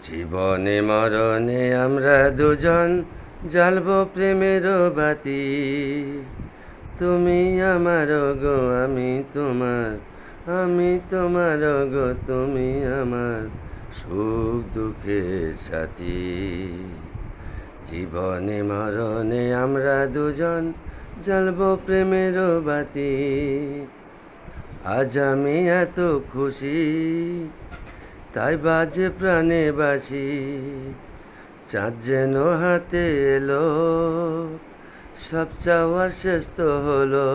জীবনে মরণে আমরা দুজন জ্বালব প্রেমের বাতি। তুমি আমার গো আমি তোমার, আমি তোমার গো তুমি আমার সুখ দুঃখের সাথী। জীবনে মরণে আমরা দুজন জ্বালব প্রেমের বাতি। আজ আমি এত খুশি তাই বাজে প্রাণে বাসি। চাঁদ যেন হাতে এলো, সব চাওয়ার শেষ তো হলো।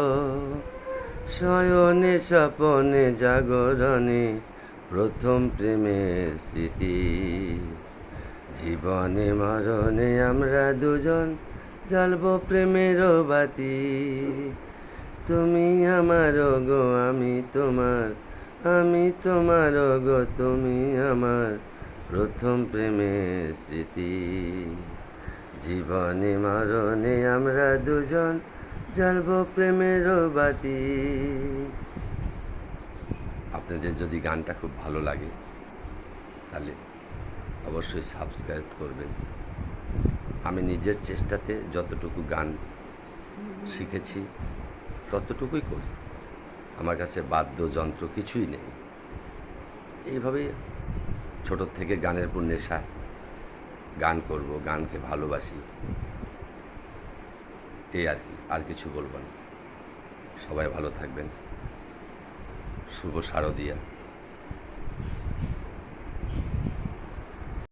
শয়নে স্বপনে জাগরণে প্রথম প্রেমের স্মৃতি। জীবনে মরণে আমরা দুজন জ্বালব প্রেমের বাতি। তুমি আমার গো আমি তোমার, আমি তোমার গো তুমি আমার প্রথম প্রেমের স্মৃতি। জীবনে মরণে আমরা দুজন জ্বালব প্রেমের বাতি। আপনাদের যদি গানটা খুব ভালো লাগে তাহলে অবশ্যই সাবস্ক্রাইব করবেন। আমি নিজের চেষ্টাতে যতটুকু গান শিখেছি ততটুকুই করি। আমার কাছে বাদ্যযন্ত্র কিছুই নেই। এইভাবেই ছোটোর থেকে গানের উপর নেশা। গান করব, গানকে ভালোবাসি, এই আর কি, আর কিছু বলবো না। সবাই ভালো থাকবেন। শুভ শারদিয়া।